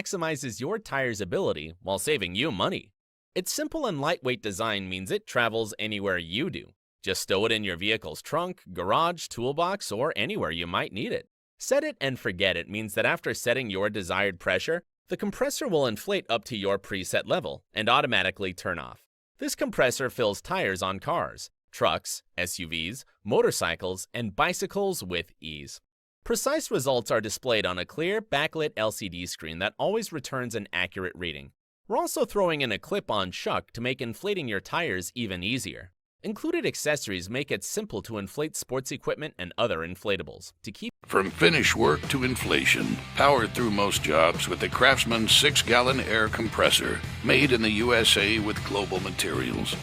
maximizes your tire's ability while saving you money. Its simple and lightweight design means it travels anywhere you do. Just stow it in your vehicle's trunk, garage, toolbox, or anywhere you might need it. Set it and forget it means that after setting your desired pressure, the compressor will inflate up to your preset level and automatically turn off. This compressor fills tires on cars, trucks, SUVs, motorcycles, and bicycles with ease. Precise results are displayed on a clear, backlit LCD screen that always returns an accurate reading. We're also throwing in a clip-on shuck to make inflating your tires even easier. Included accessories make it simple to inflate sports equipment and other inflatables. From finish work to inflation, power through most jobs with the CRAFTSMAN 6-gallon air compressor, made in the USA with global materials.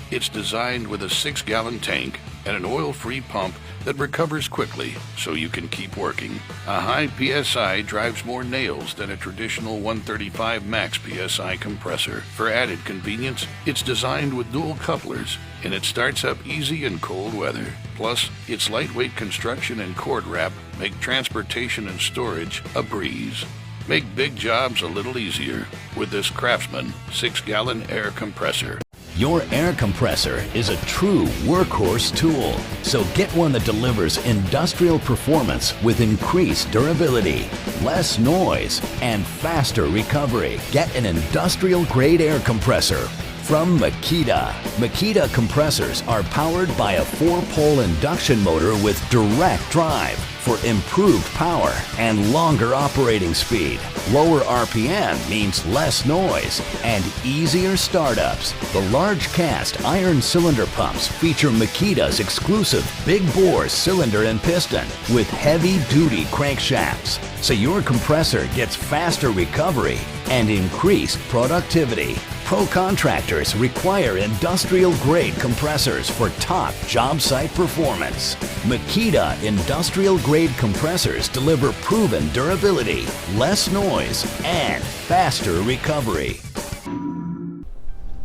It's designed with a 6-gallon tank and an oil-free pump that recovers quickly so you can keep working. A high PSI drives more nails than a traditional 135 max PSI compressor. For added convenience, it's designed with dual couplers, and it starts up easy in cold weather. Plus, its lightweight construction and cord wrap make transportation and storage a breeze. Make big jobs a little easier with this CRAFTSMAN 6-gallon air compressor. Your air compressor is a true workhorse tool, so get one that delivers industrial performance with increased durability, less noise, and faster recovery. Get an industrial-grade air compressor from Makita. Makita compressors are powered by a 4-pole induction motor with direct drive for improved power and longer operating speed. Lower RPM means less noise and easier startups. The large cast iron cylinder pumps feature Makita's exclusive big bore cylinder and piston with heavy-duty crankshafts, so your compressor gets faster recovery and increased productivity. Pro contractors require industrial-grade compressors for top job site performance. Makita industrial-grade compressors deliver proven durability, less noise, and faster recovery.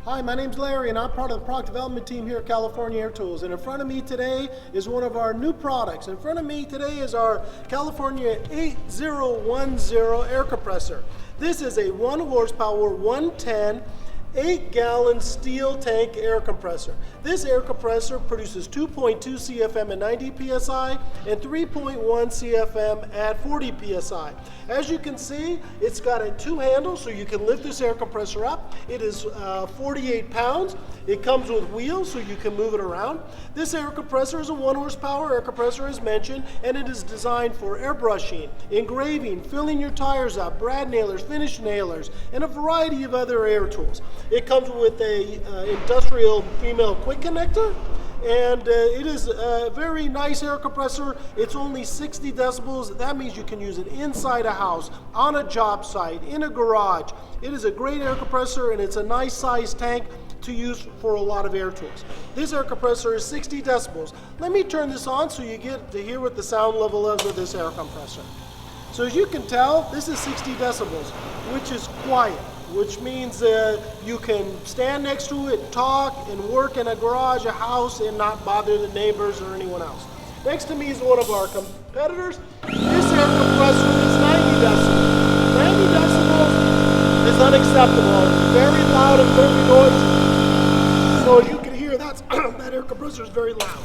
Hi, my name's Larry and I'm part of the product development team here at California Air Tools. And in front of me today is one of our new products. In front of me today is our California 8010 air compressor. This is a 1 horsepower, 110, 8-gallon steel tank air compressor. This air compressor produces 2.2 CFM at 90 PSI and 3.1 CFM at 40 PSI. As you can see, it's got 2 handles so you can lift this air compressor up. It is 48 pounds. It comes with wheels so you can move it around. This air compressor is a 1 horsepower air compressor as mentioned, and it is designed for airbrushing, engraving, filling your tires up, brad nailers, finish nailers, and a variety of other air tools. It comes with a industrial female quick connector, and it is a very nice air compressor. It's only 60 decibels. That means you can use it inside a house, on a job site, in a garage. It is a great air compressor, and it's a nice size tank to use for a lot of air tools. This air compressor is 60 decibels. Let me turn this on so you get to hear what the sound level is with this air compressor. So as you can tell, this is 60 decibels, which is quiet, which means you can stand next to it, talk, and work in a garage, a house, and not bother the neighbors or anyone else. Next to me is one of our competitors. This air compressor is 90 decibels. 90 decibels is unacceptable. It's very loud and very noisy. So you can hear that air compressor is very loud.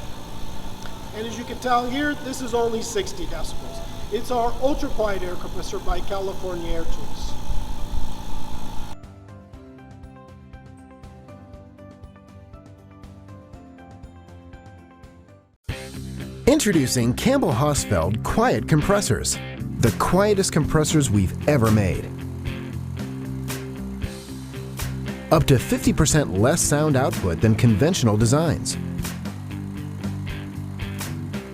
And as you can tell here, this is only 60 decibels. It's our ultra quiet air compressor by California Air Tools. Introducing Campbell Hausfeld Quiet Compressors, the quietest compressors we've ever made. Up to 50% less sound output than conventional designs.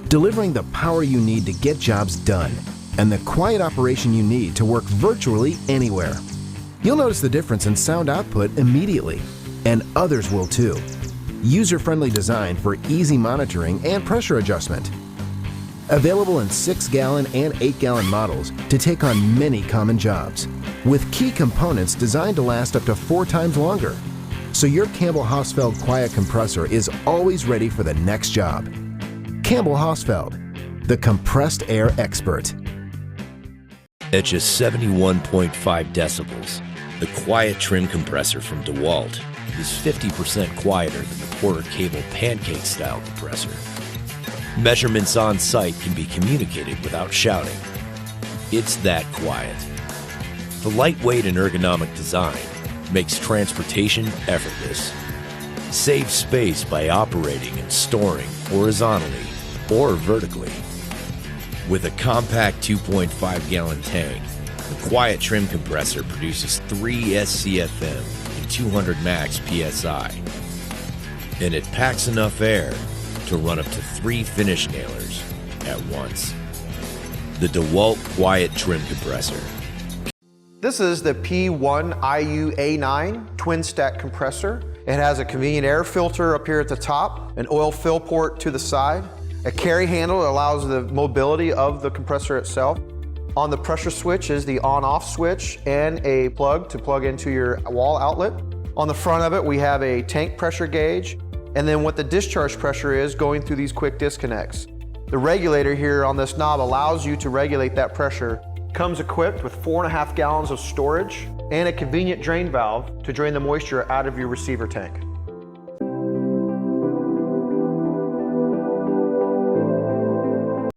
Delivering the power you need to get jobs done and the quiet operation you need to work virtually anywhere. You'll notice the difference in sound output immediately, and others will too. User-friendly design for easy monitoring and pressure adjustment. Available in 6-gallon and 8-gallon models to take on many common jobs, with key components designed to last up to 4 times longer. So your Campbell Hausfeld Quiet Compressor is always ready for the next job. Campbell Hausfeld, the compressed air expert. At just 71.5 decibels, the quiet trim compressor from DEWALT is 50% quieter than the Porter Cable Pancake style compressor. Measurements on site can be communicated without shouting. It's that quiet. The lightweight and ergonomic design makes transportation effortless. Save space by operating and storing horizontally or vertically. With a compact 2.5-gallon tank, the quiet trim compressor produces 3 SCFM and 200 max PSI. And it packs enough air to run up to 3 finish nailers at once. The DEWALT Quiet Trim Compressor. This is the P1IU-A9 twin stack compressor. It has a convenient air filter up here at the top, an oil fill port to the side, a carry handle that allows the mobility of the compressor itself. On the pressure switch is the on-off switch and a plug to plug into your wall outlet. On the front of it, we have a tank pressure gauge, and then what the discharge pressure is going through these quick disconnects. The regulator here on this knob allows you to regulate that pressure. Comes equipped with 4.5 gallons of storage and a convenient drain valve to drain the moisture out of your receiver tank.